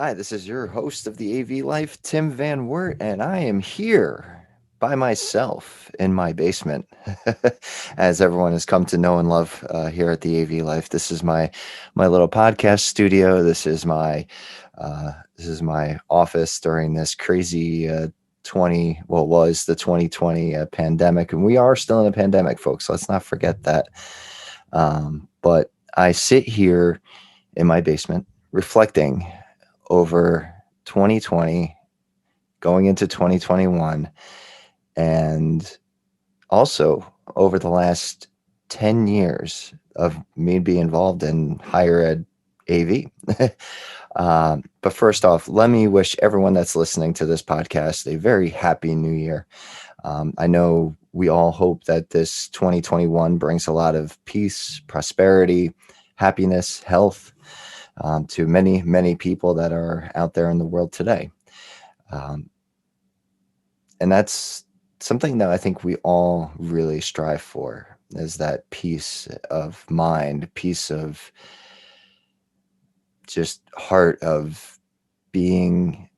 Hi, this is your host of the AV Life, Tim Van Wert, and I am here by myself in my basement, as everyone has come to know and love here at the AV Life. This is my little podcast studio. This is my office during this crazy 20 well was the 2020 pandemic, and we are still in a pandemic, folks. Let's not forget that. But I sit here in my basement reflecting over 2020 going into 2021 and also over the last 10 years of me being involved in higher ed AV. But first off, let me wish everyone that's listening to this podcast a very happy new year. I know we all hope that this 2021 brings a lot of peace, prosperity, happiness, health, to many, many people that are out there in the world today. Um, and that's something that I think we all really strive for, is that peace of mind, peace of just heart, of being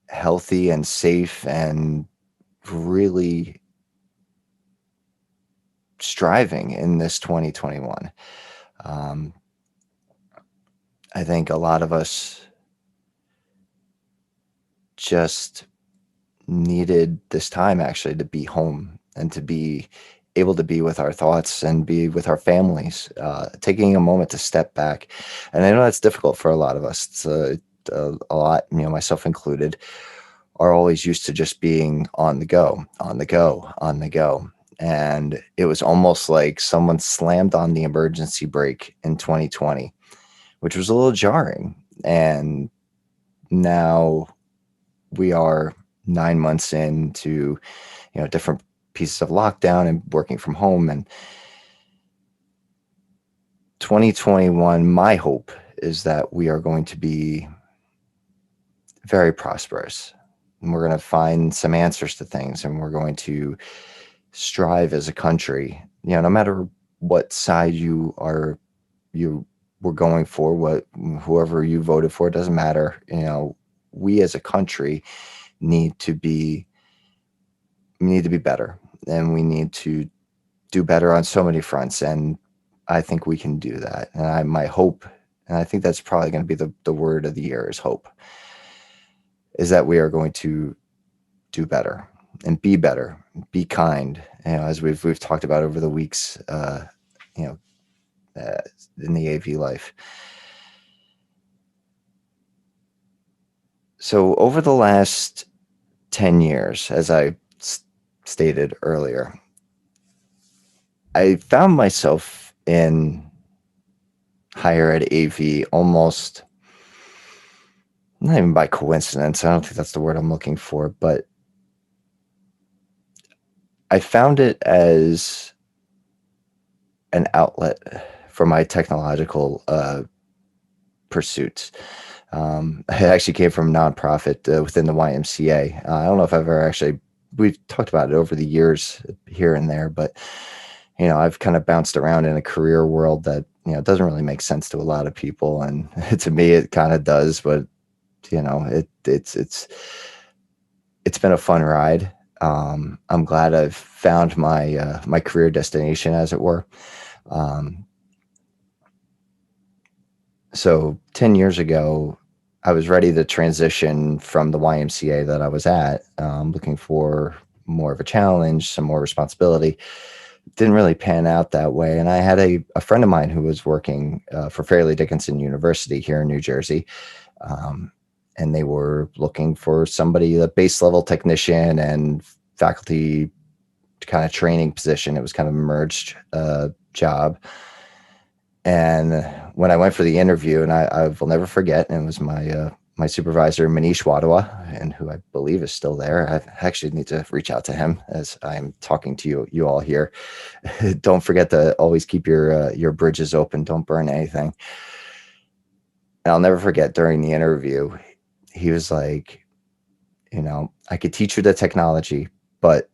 healthy and safe and really striving in this 2021. Um, I think a lot of us just needed this time actually to be home and to be able to be with our thoughts and be with our families, taking a moment to step back. And I know that's difficult for a lot of us. It's a lot, myself included, are always used to just being on the go, on the go, on the go. And it was almost like someone slammed on the emergency brake in 2020, which was a little jarring. And now we are 9 months into different pieces of lockdown and working from home. And 2021, my hope is that we are going to be very prosperous, and we're going to find some answers to things, and we're going to strive as a country, no matter what side you were going for, what whoever you voted for, it doesn't matter. We as a country need to be we need to be better, and we need to do better on so many fronts. And I think we can do that. And my hope, and I think that's probably going to be the word of the year, is hope, is that we are going to do better and be kind. As we've talked about over the weeks, you know, uh, in the AV life. So over the last 10 years, as I stated earlier, I found myself in higher ed AV almost not even by coincidence. I don't think that's the word I'm looking for, but I found it as an outlet for my technological pursuits. I actually came from a nonprofit within the YMCA. I don't know if I've ever actually, we've talked about it over the years here and there, but I've kind of bounced around in a career world that doesn't really make sense to a lot of people, and to me it kind of does. But it's been a fun ride. I'm glad I've found my career destination, as it were. Um, so 10 years ago, I was ready to transition from the YMCA that I was at, looking for more of a challenge, some more responsibility. Didn't really pan out that way. And I had a friend of mine who was working for Fairleigh Dickinson University here in New Jersey. Um, and they were looking for somebody, a base level technician and faculty kind of training position. It was kind of a merged job. And when I went for the interview, and I will never forget, and it was my supervisor, Manish Wadhwa, and who I believe is still there. I actually need to reach out to him as I'm talking to you all here. Don't forget to always keep your bridges open. Don't burn anything. And I'll never forget, during the interview, he was like, I could teach you the technology, but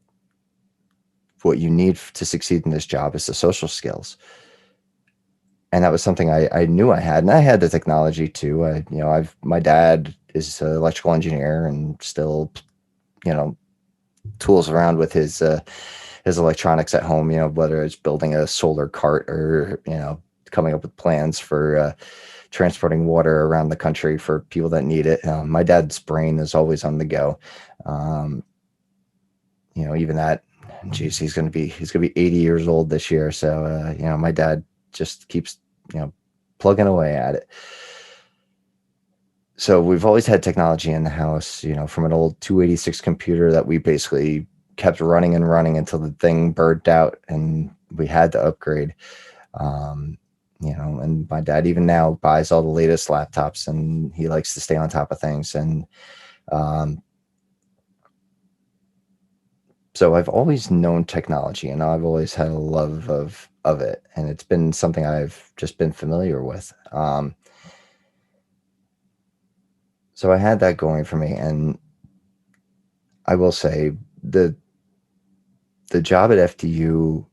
what you need to succeed in this job is the social skills. and that was something I knew I had, and I had the technology too. My dad is an electrical engineer and still, you know, tools around with his electronics at home, whether it's building a solar cart or, coming up with plans for transporting water around the country for people that need it. My dad's brain is always on the go. Um, Even that, geez, he's gonna be 80 years old this year. So, my dad just keeps, plugging away at it. So we've always had technology in the house, from an old 286 computer that we basically kept running and running until the thing burnt out and we had to upgrade. Um, and my dad even now buys all the latest laptops and he likes to stay on top of things. And um, so I've always known technology and I've always had a love of it. And it's been something I've just been familiar with. So I had that going for me. And I will say the job at FDU,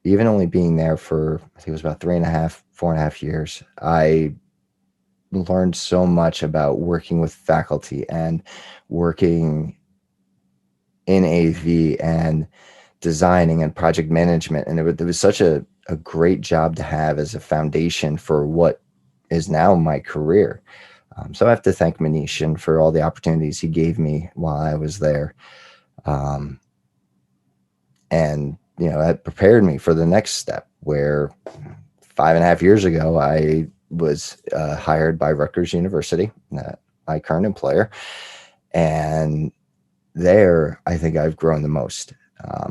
even only being there for, I think it was about 3.5, 4.5 years, I learned so much about working with faculty and working in AV and designing and project management. And it was such a great job to have as a foundation for what is now my career. So I have to thank Manishan for all the opportunities he gave me while I was there. Um, and that prepared me for the next step where 5.5 years ago I was hired by Rutgers University, my current employer, and there I think I've grown the most.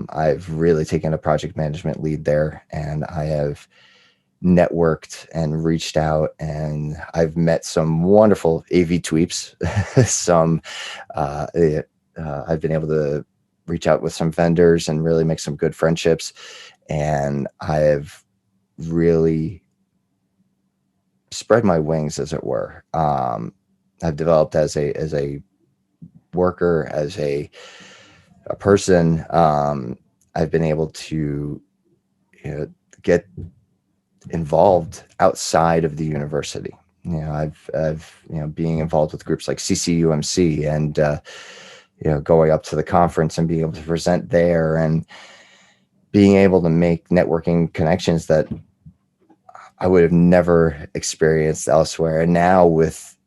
I've really taken a project management lead there, and I have networked and reached out, and I've met some wonderful AV tweeps. some uh, I've been able to reach out with some vendors and really make some good friendships. And I have really spread my wings, as it were. I've developed as a worker, as a person. I've been able to, get involved outside of the university. I've being involved with groups like CCUMC and going up to the conference and being able to present there and being able to make networking connections that I would have never experienced elsewhere. And now with,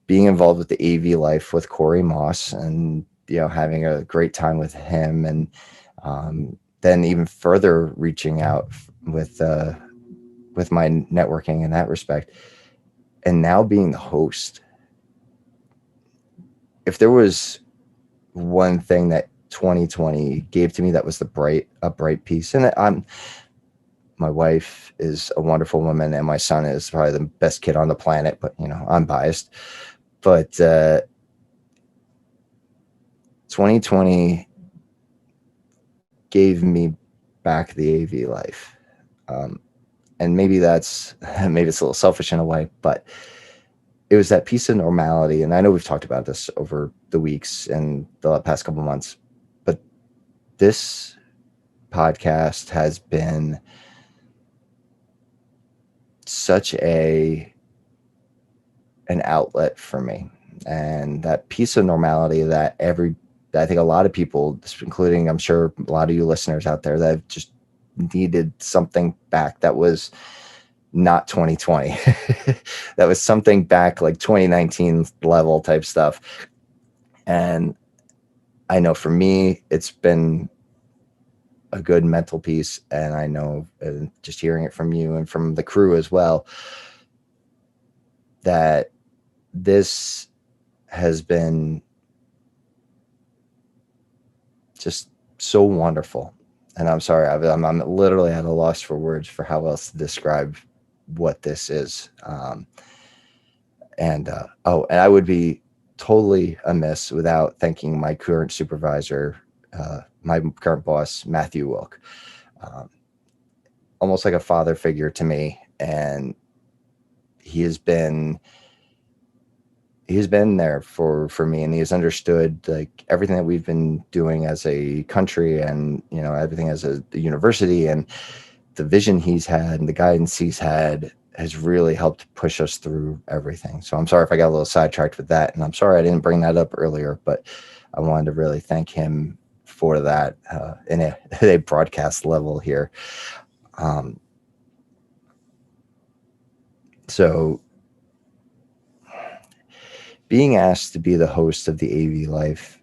being involved with the AV life with Corey Moss and, having a great time with him, and then even further reaching out with my networking in that respect, and now being the host. If there was one thing that 2020 gave to me, that was a bright piece. And my wife is a wonderful woman and my son is probably the best kid on the planet, but I'm biased. But 2020 gave me back the AV life. And maybe it's a little selfish in a way, but it was that piece of normality. And I know we've talked about this over the weeks and the past couple months, but this podcast has been such an outlet for me. And that piece of normality that I think a lot of people, including I'm sure a lot of you listeners out there, that have just needed something back that was not 2020. That was something back like 2019 level type stuff. And I know for me, it's been a good mental piece. And I know, just hearing it from you and from the crew as well, that this has been just so wonderful. And I'm sorry, I'm literally at a loss for words for how else to describe what this is. And I would be totally amiss without thanking my current supervisor, my current boss, Matthew Wilk. Almost like a father figure to me. And he has been there for me, and he has understood like everything that we've been doing as a country, and everything as the university, and the vision he's had and the guidance he's had. has really helped push us through everything. So I'm sorry if I got a little sidetracked with that, and I'm sorry I didn't bring that up earlier, but I wanted to really thank him for that in a broadcast level here. So being asked to be the host of the AV Life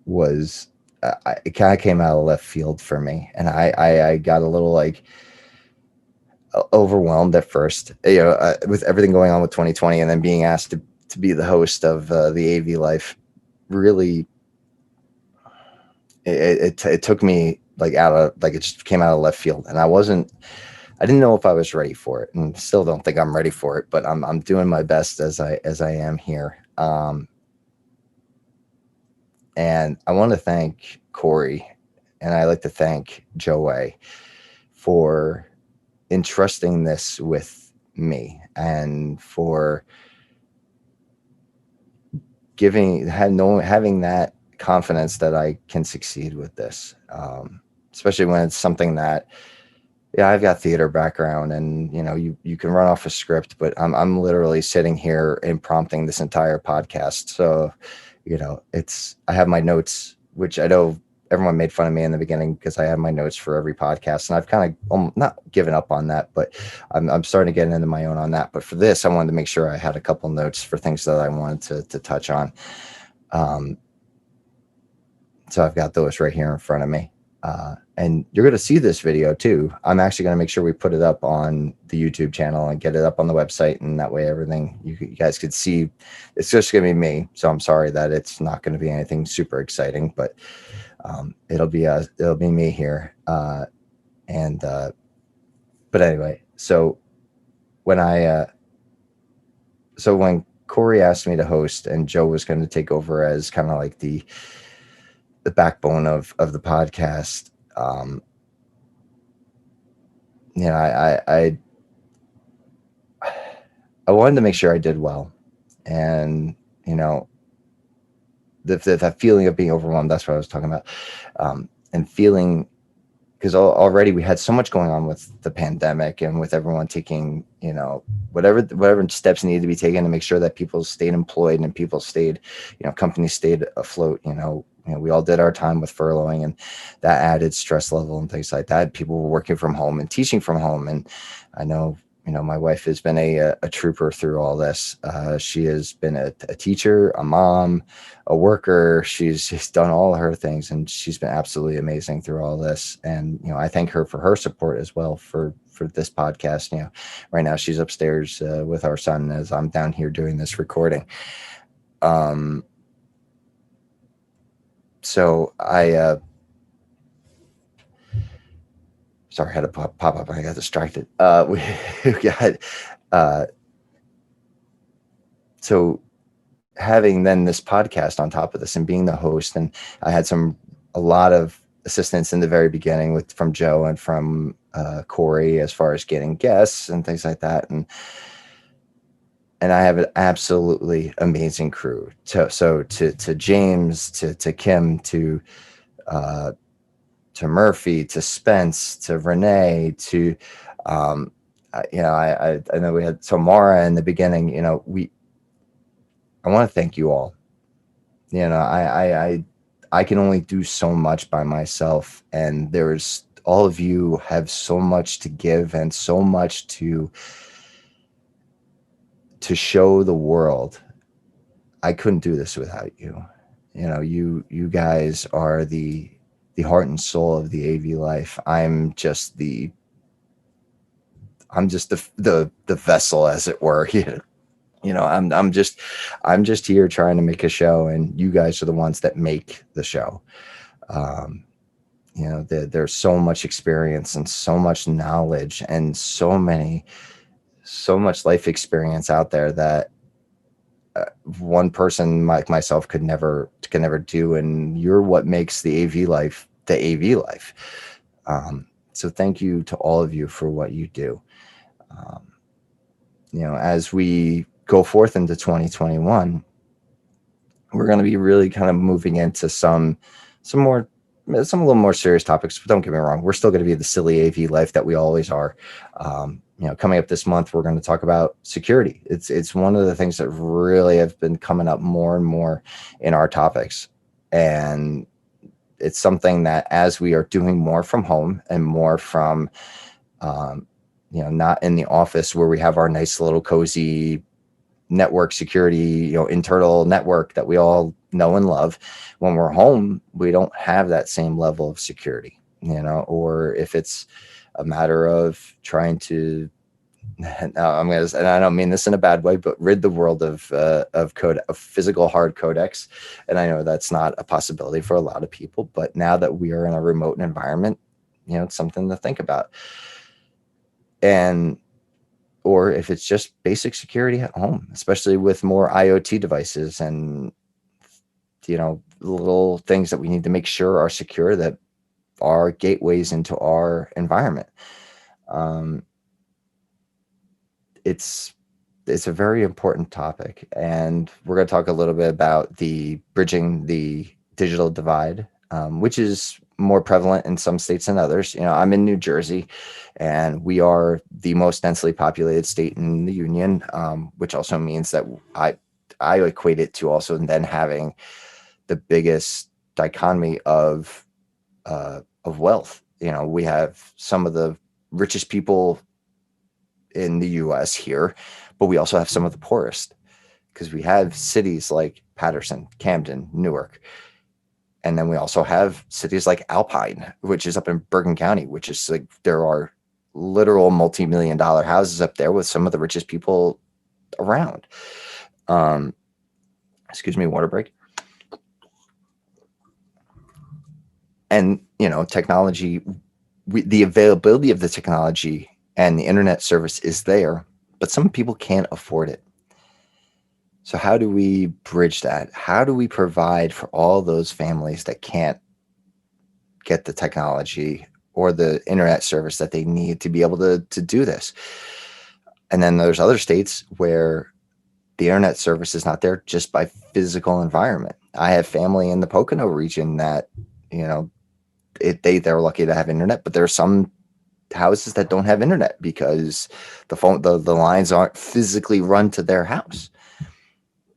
was it kind of came out of left field for me, and I got a little like overwhelmed at first, with everything going on with 2020, and then being asked to be the host of the AV Life. Really, it took me like out of like it just came out of left field, and I didn't know if I was ready for it, and still don't think I'm ready for it, but I'm doing my best as I am here. And I want to thank Corey, and I like to thank Joey for entrusting this with me, and for having that confidence that I can succeed with this, especially when it's something that, yeah, I've got theater background, and you can run off a script, but I'm literally sitting here and prompting this entire podcast. So, I have my notes, which I know everyone made fun of me in the beginning because I have my notes for every podcast, and I've kind of not given up on that, but I'm starting to get into my own on that. But for this, I wanted to make sure I had a couple notes for things that I wanted to touch on. So I've got those right here in front of me. And you're going to see this video too. I'm actually going to make sure we put it up on the YouTube channel and get it up on the website, and that way everything you guys could see. It's just going to be me, so I'm sorry that it's not going to be anything super exciting, but it'll be me here. But anyway, so when Corey asked me to host, and Joe was going to take over as kind of like the backbone of the podcast, I wanted to make sure I did well, and that feeling of being overwhelmed, that's what I was talking about, and feeling, because already we had so much going on with the pandemic, and with everyone taking whatever steps needed to be taken to make sure that people stayed employed, and people stayed, companies stayed afloat. We all did our time with furloughing, and that added stress level and things like that. People were working from home and teaching from home, and I know, my wife has been a trooper through all this. She has been a teacher, a mom, a worker. She's done all her things, and she's been absolutely amazing through all this. And, I thank her for her support as well for this podcast. Right now she's upstairs with our son as I'm down here doing this recording. So sorry, I had to pop up. I got distracted. We got, so having then this podcast on top of this, and being the host, and I had a lot of assistance in the very beginning from Joe and from Corey, as far as getting guests and things like that. And I have an absolutely amazing crew. To James, to Kim, to Murphy, to Spence, to Renee, to I know we had Mara in the beginning. I want to thank you all. I can only do so much by myself, and all of you have so much to give, and so much to show the world. I couldn't do this without you. You guys are the heart and soul of the AV Life. I'm just the vessel, as it were. I'm just here trying to make a show, and you guys are the ones that make the show. There's so much experience, and so much knowledge, and so much life experience out there that one person like myself can never do, and you're what makes the AV Life the AV Life. So thank you to all of you for what you do. As we go forth into 2021, we're going to be really kind of moving into some a little more serious topics. But don't get me wrong, we're still going to be the silly AV Life that we always are. coming up this month, we're going to talk about security. It's one of the things that really have been coming up more and more in our topics. And it's something that as we are doing more from home and more from, not in the office where we have our nice little cozy network security, internal network that we all know and love. When we're home, we don't have that same level of security, or if it's a matter of trying to, now and I don't mean this in a bad way, but rid the world of code, of physical hard codecs. And I know that's not a possibility for a lot of people, but now that we are in a remote environment, it's something to think about. And or if it's just basic security at home, especially with more IoT devices and, little things that we need to make sure are secure, that are gateways into our environment. It's a very important topic, and we're going to talk a little bit about the bridging the digital divide, which is more prevalent in some states than others. I'm in New Jersey, and we are the most densely populated state in the union, which also means that I equate it to also then having the biggest dichotomy of wealth. We have some of the richest people in the US here, but we also have some of the poorest, because we have cities like Patterson, Camden, Newark. And then we also have cities like Alpine, which is up in Bergen County, which is like, there are literal multi-million-dollar houses up there with some of the richest people around. Excuse me, water break. And, technology, the availability of the technology and the internet service is there, but some people can't afford it. So how do we bridge that? How do we provide for all those families that can't get the technology or the internet service that they need to be able to do this? And then there's other states where the internet service is not there just by physical environment. I have family in the Pocono region that, they're lucky to have internet, but there are some houses that don't have internet because the lines aren't physically run to their house.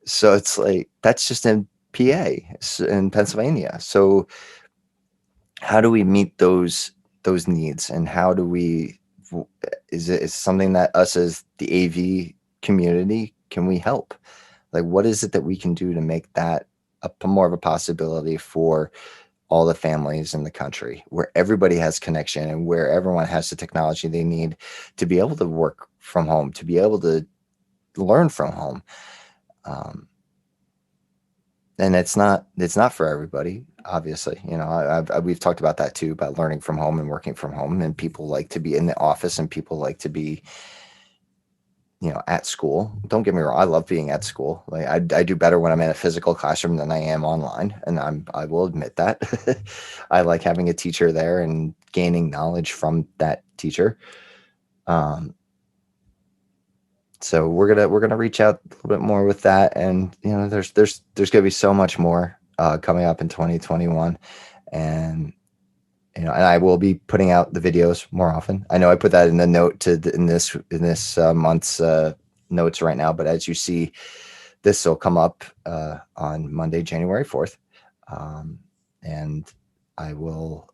So it's like, that's just in PA, in Pennsylvania. So how do we meet those needs, and how do we, is it something that us as the AV community, can we help? Like, what is it that we can do to make that more of a possibility for all the families in the country, where everybody has connection and where everyone has the technology they need to be able to work from home, to be able to learn from home? And it's not for everybody, obviously. We've talked about that too, about learning from home and working from home, and people like to be in the office and people like to be, at school. Don't get me wrong, I love being at school. Like, I do better when I'm in a physical classroom than I am online, and I will admit that. I like having a teacher there and gaining knowledge from that teacher. So we're gonna reach out a little bit more with that, and there's gonna be so much more coming up in 2021, and and I will be putting out the videos more often. I know I put that in the note in this month's notes right now, but as you see, this will come up on Monday, January 4th, and I will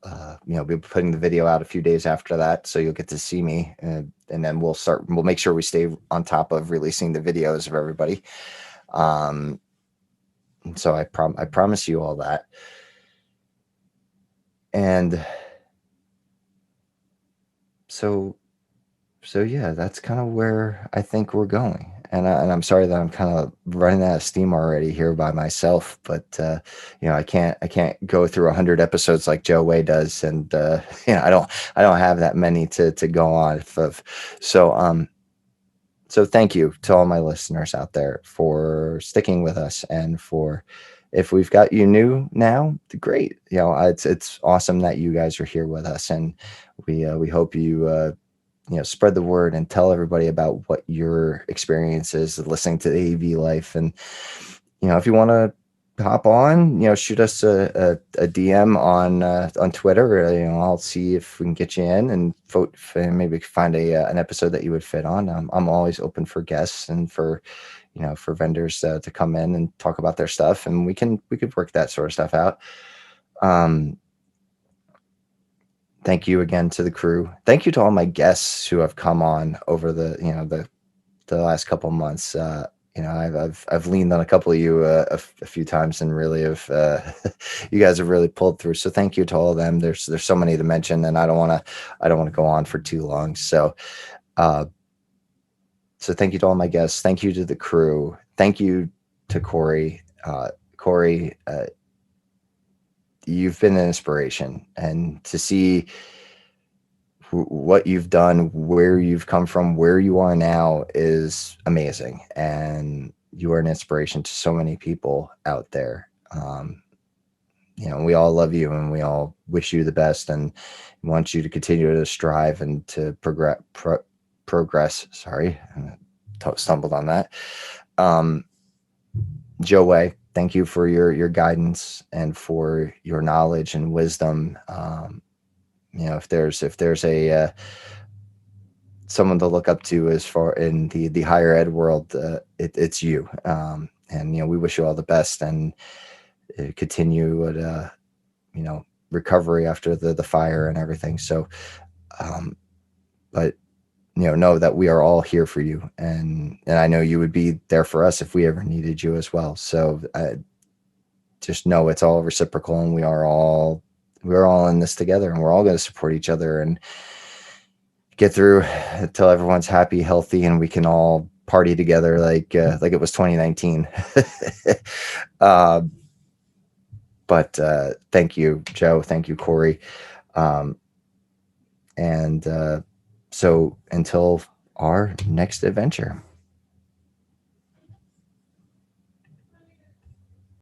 be putting the video out a few days after that, so you'll get to see me, and then we'll make sure we stay on top of releasing the videos of everybody. So I promise you all that. And so yeah, that's kind of where I think we're going. And I'm sorry that I'm kind of running out of steam already here by myself, but I can't go through 100 episodes like Joe Way does, and I don't have that many to go on of. So thank you to all my listeners out there for sticking with us, and for, if we've got you new now, great. It's awesome that you guys are here with us, and we hope you spread the word and tell everybody about what your experience is listening to the AV life. And if you want to hop on, shoot us a DM on Twitter. I'll see if we can get you in and vote for, maybe find an episode that you would fit on. I'm always open for guests and for vendors to come in and talk about their stuff, and we could work that sort of stuff out. Um, Thank you again to the crew. Thank you to all my guests who have come on over the last couple months. I've leaned on a couple of you a few times, and really have you guys have really pulled through. So thank you to all of them. There's so many to mention, and I don't want to go on for too long. Uh, so thank you to all my guests. Thank you to the crew. Thank you to Corey. Corey, you've been an inspiration, and to see what you've done, where you've come from, where you are now is amazing. And you are an inspiration to so many people out there. We all love you, and we all wish you the best, and want you to continue to strive and to progress. Sorry, I stumbled on that. Joe Way, thank you for your guidance and for your knowledge and wisdom. If there's a someone to look up to as far in the higher ed world, it's you. And we wish you all the best, and continue recovery after the fire and everything. So, but know that we are all here for you, and I know you would be there for us if we ever needed you as well. So just know it's all reciprocal, and we're all in this together, and we're all going to support each other and get through until everyone's happy, healthy, and we can all party together like it was 2019. But thank you, Joe. Thank you, Corey. And so until our next adventure.